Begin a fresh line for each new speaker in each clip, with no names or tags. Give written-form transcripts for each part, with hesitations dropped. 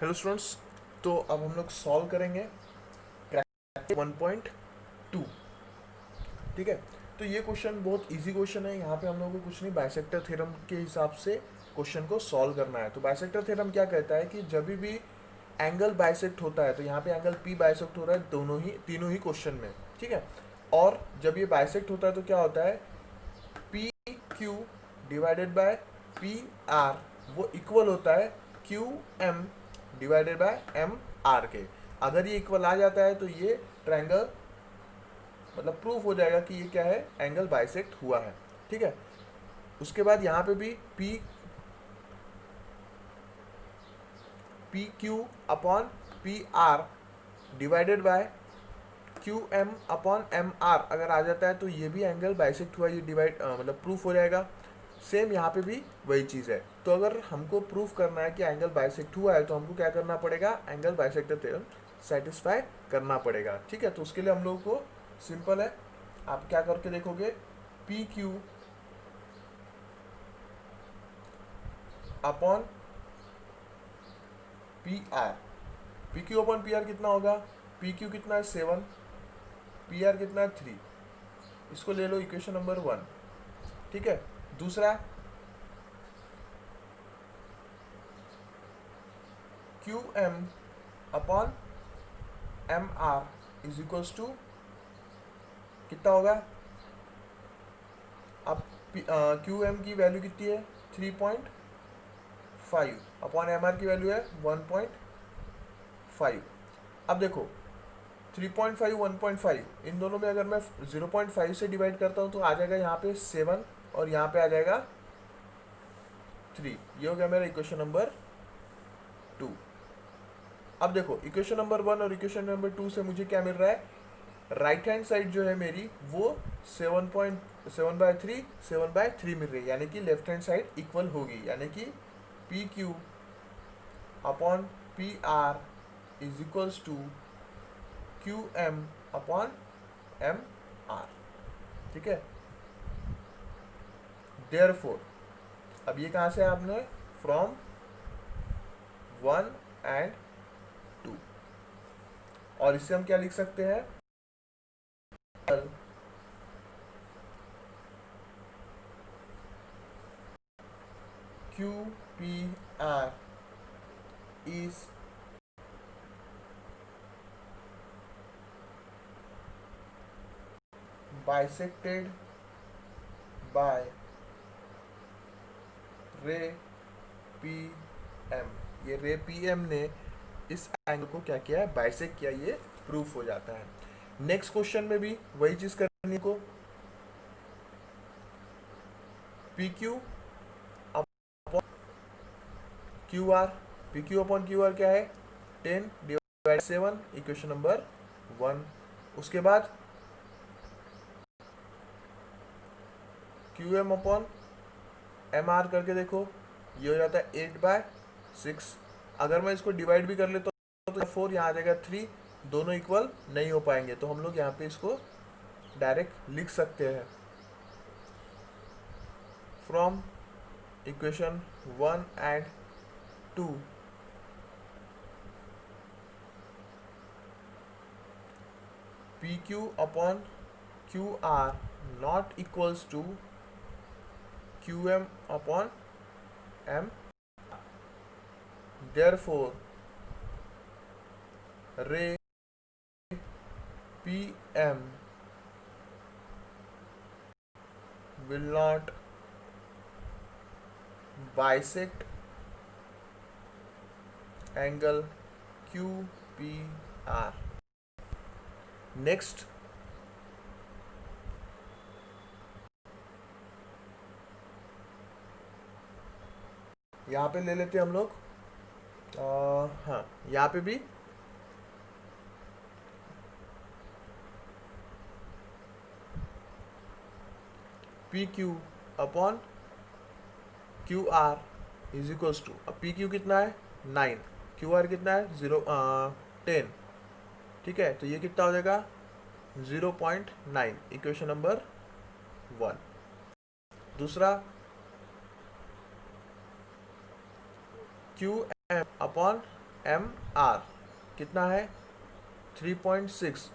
Hello students. तो अब हम लोग सॉल्व करेंगे 1.2। ठीक है। तो ये क्वेश्चन बहुत इजी क्वेश्चन है। यहाँ पे हम लोगों को कुछ नहीं, बाइसेक्टर थ्योरम के हिसाब से क्वेश्चन को सॉल्व करना है। तो बाइसेक्टर थ्योरम क्या कहता है कि जब भी एंगल बाइसेक्ट होता है, तो यहाँ पे एंगल पी बाइसेक्ट हो रहा है दोनों ही तीनों ही क्वेश्चन में। ठीक है। और जब ये बाइसेक्ट होता है तो क्या होता है, P Q divided by P R वो इक्वल होता है Q M divided by M R के। अगर ये इक्वल आ जाता है तो ये ट्रायंगल मतलब प्रूफ हो जाएगा कि ये क्या है, एंगल बाइसेक्ट हुआ है। ठीक है। उसके बाद यहाँ पे भी P Q upon P R divided by Q M upon M R अगर आ जाता है तो ये भी एंगल बाइसेक्ट हुआ, ये डिवाइड मतलब प्रूफ हो जाएगा। सेम यहाँ पे भी वही चीज़ है। तो अगर हमको प्रूफ करना है कि एंगल बाइसेक्ट हुआ है तो हमको क्या करना पड़ेगा, एंगल बाइसेक्टर थ्योरम सेटिस्फाई करना पड़ेगा। ठीक है। तो उसके लिए हम लोगों को सिंपल है, आप क्या करके देखोगे, P Q upon P are. P Q upon P are कितना होगा, पी क्यू कितना है 7, पी आर कितना है 3। इसको ले लो इक्वेशन नंबर 1। ठीक है। दूसरा Q M upon M R is equals to कितना होगा, अब क्यू एम की वैल्यू कितनी है 3.5 अपॉन एम आर की वैल्यू है 1.5। अब देखो 3.5 1.5 इन दोनों में अगर मैं 0.5 से डिवाइड करता हूँ तो आ जाएगा यहाँ पे 7 और यहाँ पे आ जाएगा 3। ये हो गया मेरा इक्वेशन नंबर 2। अब देखो इक्वेशन नंबर 1 और इक्वेशन नंबर 2 से मुझे क्या मिल रहा है, राइट हैंड साइड जो है मेरी वो 7.7/3 7/3 मिल रही है, यानी कि लेफ्ट हैंड साइड इक्वल होगी, यानी कि P Q upon P R is equals to Q M upon M R. ठीक है। देयर फोर, अब ये कहाँ से आपने, फ्रॉम 1 एंड 2। और इससे हम क्या लिख सकते हैं, Q P R is bisected by रे पी एम। ये रे पी एम ने इस एंगल को क्या किया है, बाइसेक्ट किया, ये प्रूफ हो जाता है। नेक्स्ट क्वेश्चन में भी वही चीज करनी को, P Q upon Q R. P Q upon Q R क्या है, 10/7 इक्वेशन नंबर 1। उसके बाद Q M upon M R करके देखो, ये हो जाता है 8/6। अगर मैं इसको डिवाइड भी कर लेता हूँ तो 4 यहाँ आ जाएगा 3, दोनों इक्वल नहीं हो पाएंगे, तो हम लोग यहाँ पे इसको डायरेक्ट लिख सकते हैं, from equation 1 and 2 P Q upon Q R not equals to Q M upon M. Therefore ray P M will not bisect angle QPR। Next यहाँ पे ले लेते हैं हम लोग, हाँ यहाँ पे भी P Q upon Q R is equals to, अब पी क्यू कितना है 9, क्यू आर कितना है 10। ठीक है। तो ये कितना हो जाएगा 0.9 इक्वेशन नंबर 1। दूसरा Q M upon M R कितना है 3.6,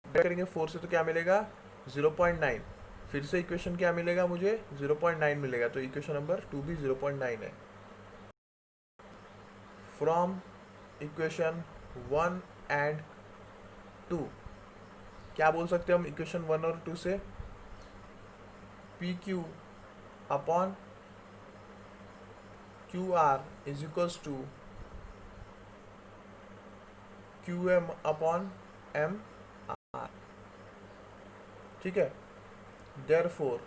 करेंगे 4 से तो क्या मिलेगा 0.9, फिर से इक्वेशन क्या मिलेगा मुझे 0.9 मिलेगा, तो इक्वेशन नंबर 2 भी 0.9 है। फ्रॉम इक्वेशन 1 एंड 2 क्या बोल सकते हैं हम इक्वेशन 1 और 2 से, P Q upon Q R is equals to Q M upon M R, ठीक है। Therefore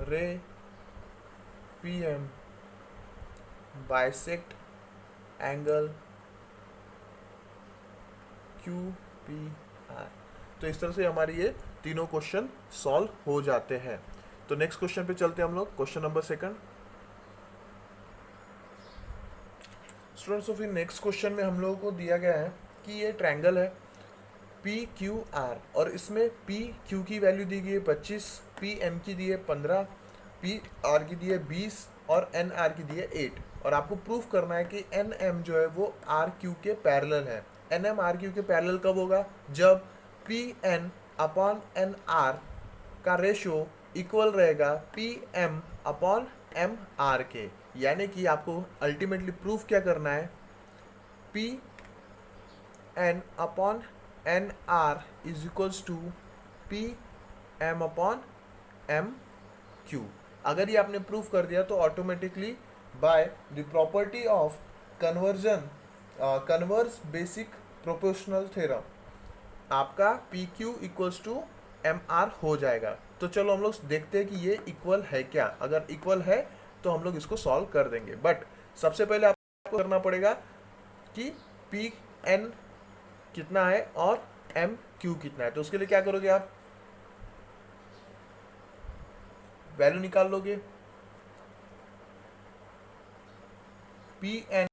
ray P M bisect angle Q P R. तो इस तरह से हमारी ये तीनों क्वेश्चन सॉल्व हो जाते हैं। तो नेक्स्ट क्वेश्चन पे चलते हैं हम लोग, क्वेश्चन नंबर 2। स्टूडेंट्स, फिर नेक्स्ट क्वेश्चन में हम लोगों को दिया गया है कि ये ट्रायंगल है पी क्यू आर, और इसमें पी क्यू की वैल्यू दी गई है 25, पी एम की दी है 15, पी आर की दी है 20 और एन आर की दी है 8, और आपको प्रूफ करना है कि एन एम जो है वो आर क्यू के पैरेलल है। एन एम आर क्यू के पैरेलल कब होगा, जब P N upon N R का रेशो इक्वल रहेगा P M upon M R के। यानी कि आपको अल्टीमेटली प्रूफ क्या करना है, P N upon N R is equals to P M upon M Q. अगर ये आपने प्रूफ कर दिया तो automatically by the property of conversion converse basic proportional theorem आपका P Q equals to M R हो जाएगा। तो चलो हम लोग देखते हैं कि ये इक्वल है क्या। अगर इक्वल है तो हम लोग इसको सॉल्व कर देंगे, बट सबसे पहले आपको करना पड़ेगा कि पी एन कितना है और एम क्यू कितना है। तो उसके लिए क्या करोगे, आप वैल्यू निकाल लोगे। पी एन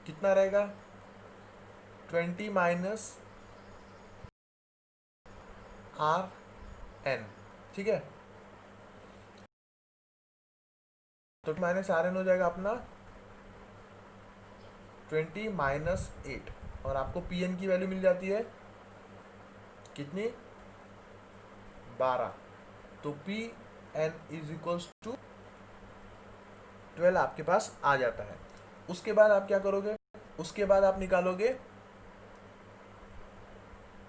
कितना रहेगा 20 माइनस आर एन, ठीक है। तो माइनस आर एन हो जाएगा अपना 20 माइनस 8, और आपको पी एन की वैल्यू मिल जाती है कितनी 12। तो P N is equals to 12 आपके पास आ जाता है। उसके बाद आप क्या करोगे, उसके बाद आप निकालोगे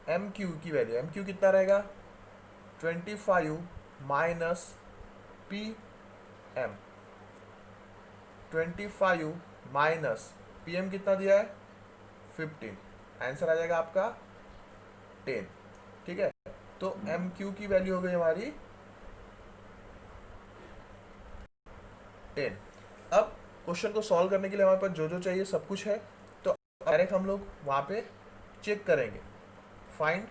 एम क्यू की वैल्यू। एम क्यू कितना रहेगा 25 minus P M, 25 minus P M कितना दिया है 15, आंसर आ जाएगा आपका 10, ठीक है। तो एम क्यू की वैल्यू हो गई हमारी 10। अब क्वेश्चन को सॉल्व करने के लिए हमारे पास जो जो चाहिए सब कुछ है, तो डायरेक्ट हम लोग वहाँ पे चेक करेंगे। Find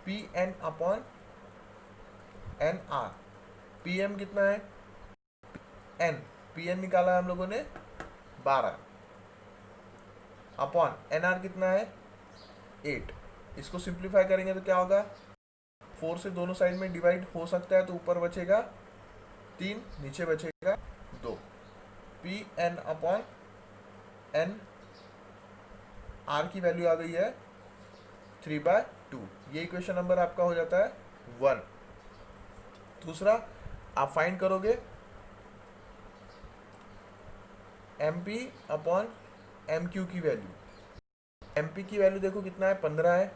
P N upon N R. P M कितना है एन, पी एन निकाला है हम लोगों ने 12, अपॉन एन आर कितना है 8। इसको सिंप्लीफाई करेंगे तो क्या होगा, 4 से दोनों साइड में डिवाइड हो सकता है, तो ऊपर बचेगा 3, नीचे बचेगा 2। P N upon N R की वैल्यू आ गई है 3/2। ये इक्वेशन नंबर आपका हो जाता है 1। दूसरा आप फाइंड करोगे M P upon M Q की वैल्यू। एम पी की वैल्यू देखो कितना है 15 है,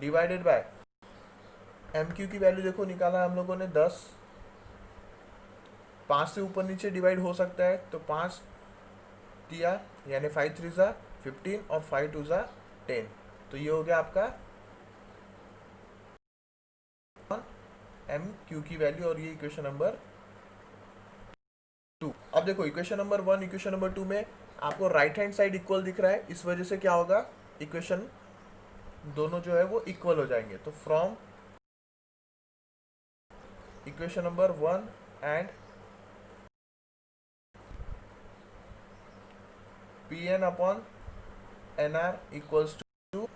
डिवाइडेड बाय एम क्यू की वैल्यू देखो निकाला हम लोगों ने 10। 5 से ऊपर नीचे डिवाइड हो सकता है, तो 5 दिया यानी 5 3 ज़ा 15 और 5 2 ज़ा 10। तो ये हो गया आपका एम क्यू की वैल्यू, और ये इक्वेशन नंबर 2। अब देखो इक्वेशन नंबर 1 इक्वेशन नंबर 2 में आपको राइट हैंड साइड इक्वल दिख रहा है, इस वजह से क्या होगा इक्वेशन दोनों जो है वो इक्वल हो जाएंगे। तो from equation number 1 and P N upon N R equals to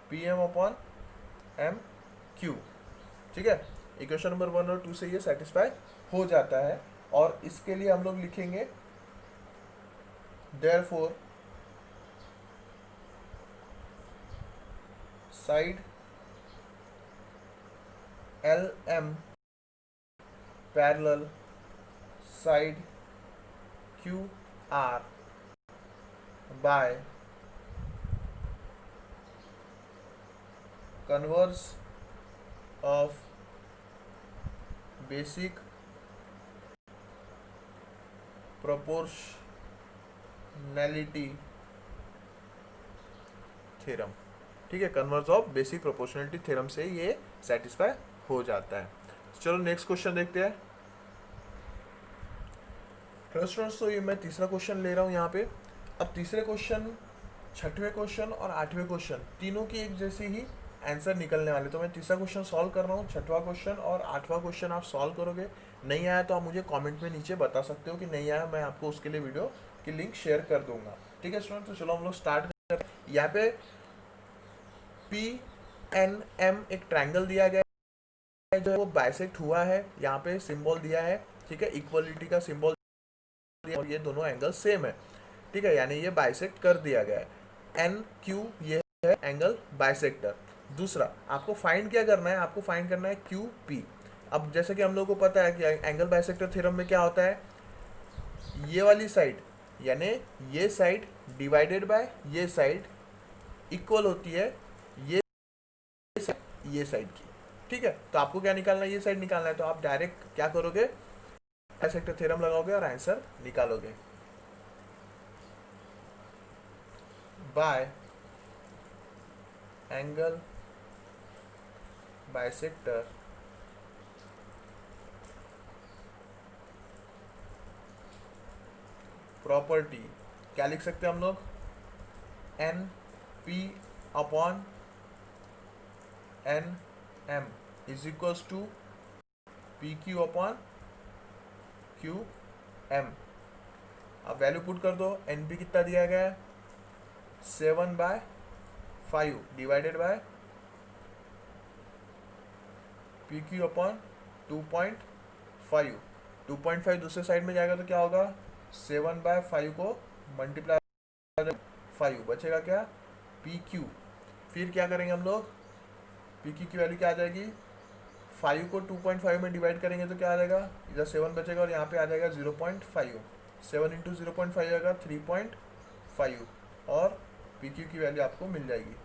P M upon M Q, ठीक है। इक्वेशन नंबर 1 और 2 से ये सेटिस्फाई हो जाता है। और इसके लिए हम लोग लिखेंगे therefore side L M parallel side Q R by converse of basic proportionality theorem. ठीक है, converse of basic proportionality theorem से ये सेटिस्फाई हो जाता है। चलो नेक्स्ट क्वेश्चन देखते हैं। स्टूडेंट्स, तो ये मैं तीसरा क्वेश्चन ले रहा हूँ यहाँ पे। अब तीसरे क्वेश्चन, छठवें क्वेश्चन और आठवें क्वेश्चन तीनों की एक जैसी ही आंसर निकलने वाले। तो मैं तीसरा क्वेश्चन सॉल्व कर रहा हूँ, छठवां क्वेश्चन और आठवां क्वेश्चन आप सॉल्व करोगे। नहीं आया तो आप मुझे कमेंट में नीचे बता सकते हो कि नहीं आया, मैं आपको उसके लिए वीडियो की लिंक शेयर कर दूंगा। ठीक है स्टूडेंट, तो चलो हम लोग स्टार्ट करते हैं। यहाँ पे पी एन एम एक ट्रायंगल दिया गया है जो वो बाइसेक्ट हुआ है, यहाँ पे सिंबल दिया है। ठीक है, इक्वलिटी का सिंबल, और ये दोनों एंगल सेम है। ठीक है, यानी ये बाइसेक्ट कर दिया गया है। एन क्यू ये है एंगल बाइसेक्टर। दूसरा आपको फाइंड क्या करना है, आपको फाइंड करना है क्यू पी। अब जैसे कि हम लोग को पता है कि एंगल बाइसेक्टर थ्योरम में क्या होता है, ये वाली साइड यानी ये साइड डिवाइडेड बाय ये साइड इक्वल होती है ये साइड की। ठीक है, तो आपको क्या निकालना है, ये साइड निकालना है। तो आप डायरेक्ट क्या करोगे, बाइसेक्टर थ्योरम लगाओगे और आंसर निकालोगे। बाय एंगल बाइसेक्टर प्रॉपर्टी क्या लिख सकते हैं हम लोग, N P upon N M is equals to P Q upon Q M. अब वैल्यू पुट कर दो, एन पी कितना दिया गया है 7/5 divided by P Q upon 2.5। 2.5 दूसरे साइड में जाएगा तो क्या होगा, 7/5 को मल्टीप्लाई 5 बचेगा क्या, पी क्यू। फिर क्या करेंगे हम लोग, पी क्यू की वैल्यू क्या आ जाएगी, 5 को 2.5 में डिवाइड करेंगे तो क्या आ जाएगा, इधर 7 बचेगा और यहाँ पे आ जाएगा 0.5। 7 इंटू 0.5 आएगा 3.5 और पी क्यू की वैल्यू आपको मिल जाएगी।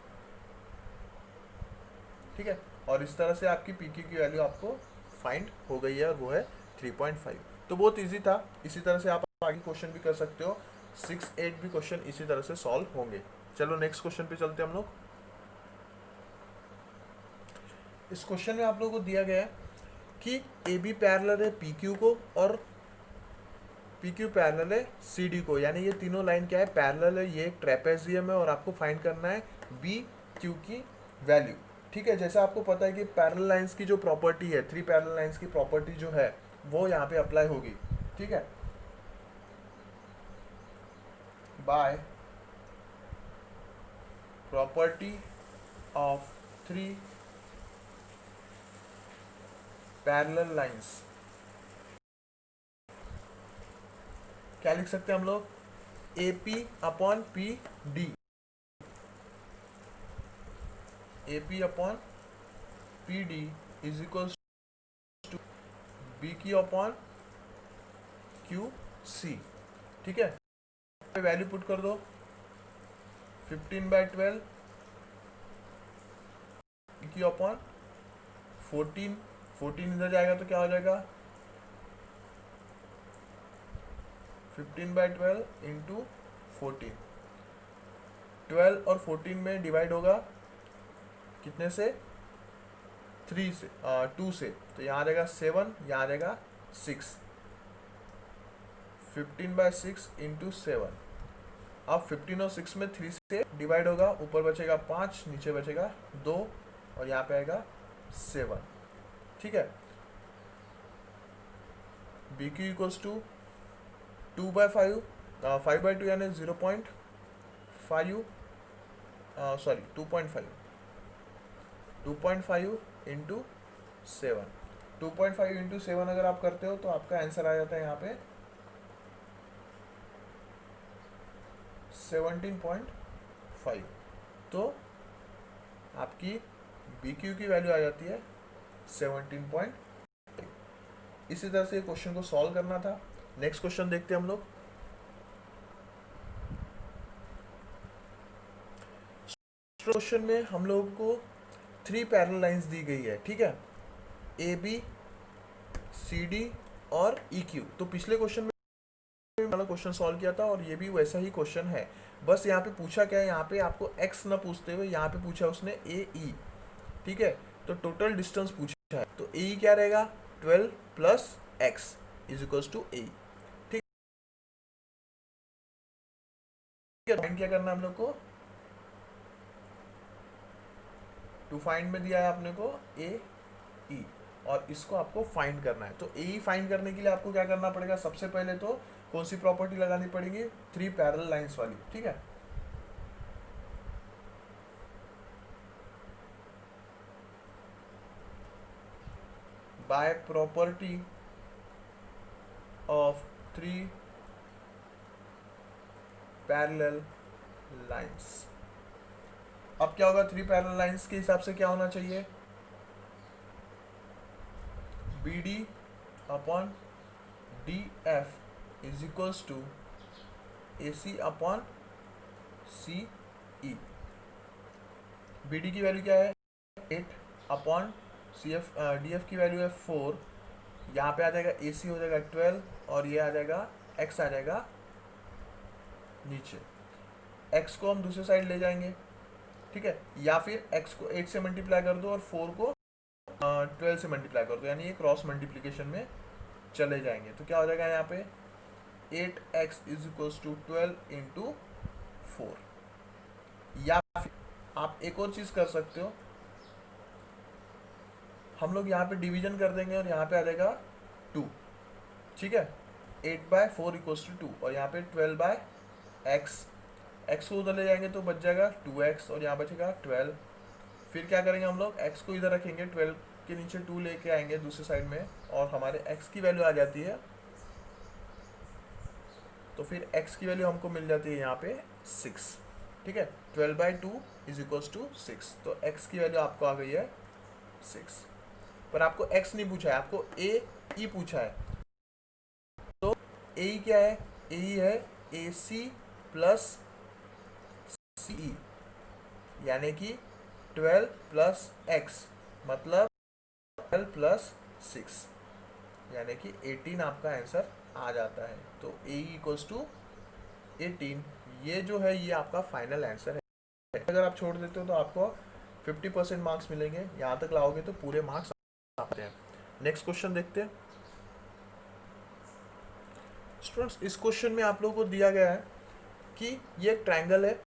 ठीक है, और इस तरह से आपकी पी क्यू की वैल्यू आपको फाइंड हो गई है और वो है 3.5। तो बहुत इजी था। इसी तरह से आप आगे क्वेश्चन भी कर सकते हो। 6-8 भी क्वेश्चन इसी तरह से सॉल्व होंगे। चलो नेक्स्ट क्वेश्चन पे चलते हैं हम लोग। इस क्वेश्चन में आप लोगों को दिया गया है कि ए बी पैरेलल है पी क्यू को और पी क्यू पैरेलल है सी डी को, यानी ये तीनों लाइन क्या है, पैरेलल है। ये एक ट्रेपेजियम है और आपको फाइंड करना है बी क्यू की वैल्यू। ठीक है, जैसा आपको पता है कि पैरेलल लाइंस की जो प्रॉपर्टी है, 3 पैरेलल लाइंस की प्रॉपर्टी जो है वो यहाँ पे अप्लाई होगी। ठीक है, by property of 3 parallel lines क्या लिख सकते हैं हम लोग, A P upon P D, A P upon P D is equal to B Q upon Q C. ठीक है, वैल्यू पुट कर दो, 15/12 बी क्यू अपॉन 14। 14 इधर जाएगा तो क्या हो जाएगा, 15/12 इंटू 14। 12 और 14 में डिवाइड होगा कितने से, 3 से 2 से, तो यहाँ आ जाएगा 7, यहाँ आ जाएगा 6। 15/6 इंटू 7। अब 15 और 6 में 3 से डिवाइड होगा, ऊपर बचेगा 5, नीचे बचेगा 2 और यहाँ पे आएगा 7। ठीक है, बी क्यू इक्वल्स टू 2/5, 5/2 यानी 0.5, सॉरी 2.5 इंटू 7। 2.5 इंटू 7 अगर आप करते हो तो आपका आंसर आ जाता है यहाँ पे 17.5। तो आपकी बी क्यू की वैल्यू आ जाती है 17.5। इसी तरह से क्वेश्चन को सॉल्व करना था। नेक्स्ट क्वेश्चन देखते हैं हम लोग। क्वेश्चन में हम लोगों को 3 पैरेलल लाइंस दी गई है, ठीक है, ए बी सी डी और ई क्यू। तो पिछले क्वेश्चन में वाला क्वेश्चन सॉल्व किया था और ये भी वैसा ही क्वेश्चन है। बस यहाँ पे पूछा क्या है, यहाँ पे आपको एक्स ना पूछते हुए यहाँ पे पूछा उसने ए ई, ठीक है। तो टोटल डिस्टेंस पूछा है, तो ए क्या रहेगा, 12 plus x is equals to A, ठीक है। फाइंड क्या करना है हम लोग को, टू फाइंड में दिया है आपने को ए ई और इसको आपको फाइंड करना है। तो ए ई फाइंड करने के लिए आपको क्या करना पड़ेगा, सबसे पहले तो कौन सी प्रॉपर्टी लगानी पड़ेगी, 3 पैरेलल लाइंस वाली, ठीक है। By property of 3 parallel lines. अब क्या होगा, 3 पैरेलल लाइंस के हिसाब से क्या होना चाहिए, B D upon D F is equals to A C upon C E. B D की वैल्यू क्या है 8 upon C F, D F की वैल्यू है 4। यहाँ पे आ जाएगा ए सी हो जाएगा 12 और ये आ जाएगा एक्स आ जाएगा नीचे। एक्स को हम दूसरे साइड ले जाएंगे, ठीक है, या फिर एक्स को 8 से मल्टीप्लाई कर दो और 4 को 12 से मल्टीप्लाई कर दो, यानी ये क्रॉस मल्टीप्लीकेशन में चले जाएंगे। तो क्या हो जाएगा यहाँ पे 8x is equals to 12 into 4। या फिर आप एक और चीज कर सकते हो, हम लोग यहाँ पे डिवीजन कर देंगे और यहाँ पे आ जाएगा 2, ठीक है। 8/4 इक्वल्स टू 2 और यहाँ पे 12/x, x को उधर ले जाएंगे तो बच जाएगा 2x और यहाँ बचेगा 12। फिर क्या करेंगे हम लोग, x को इधर रखेंगे, 12 के नीचे 2 लेके आएंगे दूसरे साइड में और हमारे x की वैल्यू आ जाती है। तो फिर x की वैल्यू हमको मिल जाती है यहाँ पे 6, ठीक है। 12/2 इज इक्वल्स टू 6। तो x की वैल्यू आपको आ गई है 6। पर आपको x नहीं पूछा है, आपको ए ई पूछा है। तो ए ई क्या है, ए ई है ए सी प्लस सी ई, यानी कि 12 प्लस एक्स मतलब 12 प्लस 6, यानी कि 18 आपका आंसर आ जाता है। तो ए इक्वल्स टू 18, ये जो है ये आपका फाइनल आंसर है। अगर आप छोड़ देते हो तो आपको 50% मार्क्स मिलेंगे, यहाँ तक लाओगे तो पूरे मार्क्स आते हैं। नेक्स्ट क्वेश्चन देखते हैं स्टूडेंट्स। इस क्वेश्चन में आप लोगों को दिया गया है कि ये एक ट्रायंगल है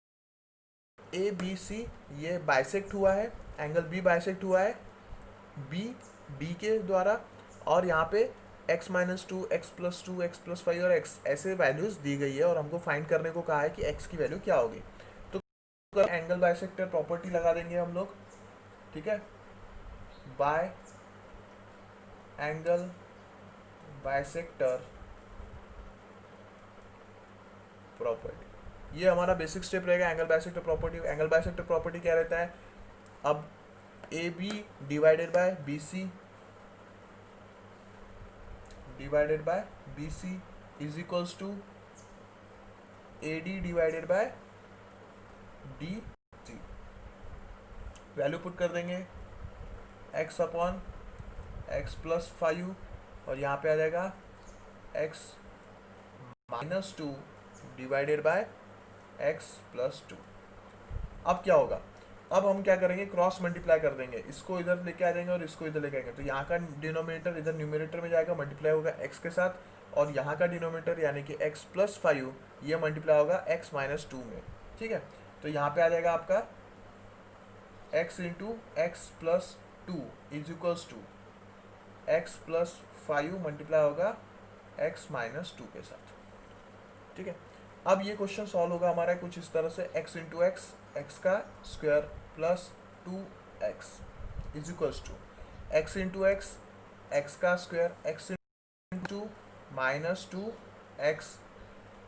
ए बी सी, ये बाइसेक्ट हुआ है, एंगल बी बाइसेक्ट हुआ है बी डी के द्वारा, और यहाँ पे x-2 x+2 x+5 और x ऐसे वैल्यूज दी गई है और हमको फाइंड करने को कहा है कि x की वैल्यू क्या होगी। तो एंगल बाइसेक्टर प्रॉपर्टी लगा देंगे हम लोग, ठीक है। बाय एंगल बाइसेक्टर प्रॉपर्टी, ये हमारा बेसिक स्टेप रहेगा angle bisector property. Angle bisector property क्या रहता है, अब A B divided by B C divided by B C is equals to A D divided by D C. Value put कर देंगे x upon x+5 और यहाँ पे आ जाएगा x-2 डिवाइडेड बाय x+2। अब क्या होगा, अब हम क्या करेंगे, क्रॉस मल्टीप्लाई कर देंगे, इसको इधर लेके आ जाएंगे और इसको इधर लेके आएंगे। तो यहाँ का डिनोमिनेटर इधर न्यूमरेटर में जाएगा, मल्टीप्लाई होगा x के साथ, और यहाँ का डिनोमिनेटर यानी कि x+5 ये मल्टीप्लाई होगा x-2 में, ठीक है। तो यहाँ पे आ जाएगा आपका x इंटू x+2 इज इक्वल्स टू x+5 मल्टीप्लाई होगा x-2 के साथ, ठीक है। अब ये क्वेश्चन सॉल्व होगा हमारा कुछ इस तरह से, x इंटू एक्स, एक्स का square plus 2x is equals to x into x x का square x into minus two x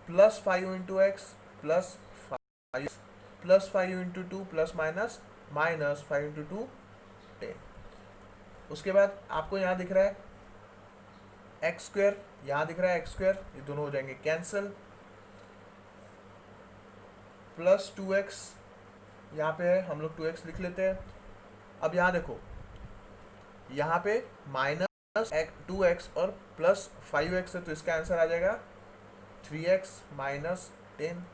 plus 5 into x plus 5 plus 5 into two plus minus minus 5 into two 10। उसके बाद आपको यहाँ दिख रहा है x square, यहाँ दिख रहा है एक्स स्क्वायर, ये दोनों हो जाएंगे कैंसिल। प्लस 2x यहाँ पे है, हम लोग 2x लिख लेते हैं। अब यहाँ देखो, यहाँ पे माइनस 2x और प्लस 5x है, तो इसका आंसर आ जाएगा 3x माइनस 10।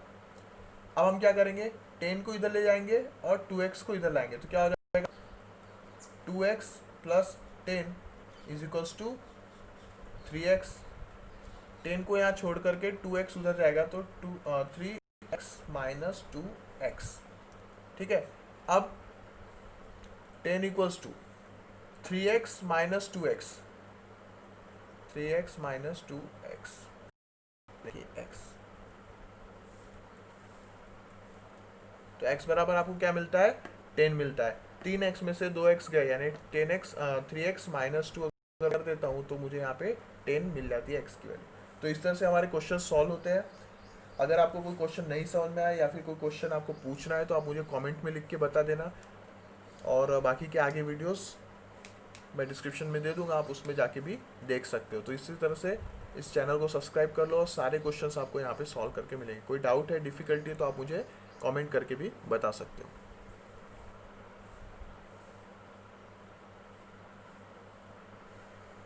अब हम क्या करेंगे, 10 को इधर ले जाएंगे और 2x को इधर लाएंगे, तो क्या हो जाएगा 2x plus 10 is equals to 3x। 10 को यहाँ छोड़ करके 2x उधर जाएगा, तो 3x माइनस 2x। ठीक है, अब 10 equals to 3x minus 2x, 3x minus 2x, देखिए x, तो x बराबर आपको क्या मिलता है 10 मिलता है। 3x में से 2x गए, यानी 3x माइनस 2 अगर कर देता हूँ तो मुझे यहाँ पे 10 मिल जाती है x की वैल्यू। तो इस तरह से हमारे क्वेश्चन सॉल्व होते हैं। अगर आपको कोई क्वेश्चन नहीं समझ में आया या फिर कोई क्वेश्चन आपको पूछना है तो आप मुझे कमेंट में लिख के बता देना, और बाकी के आगे वीडियोस मैं डिस्क्रिप्शन में दे दूंगा, आप उसमें जाके भी देख सकते हो। तो इसी तरह से इस चैनल को सब्सक्राइब कर लो और सारे क्वेश्चंस आपको यहाँ पे सॉल्व करके मिलेंगे। कोई डाउट है, डिफ़िकल्टी है, तो आप मुझे कमेंट करके भी बता सकते हो।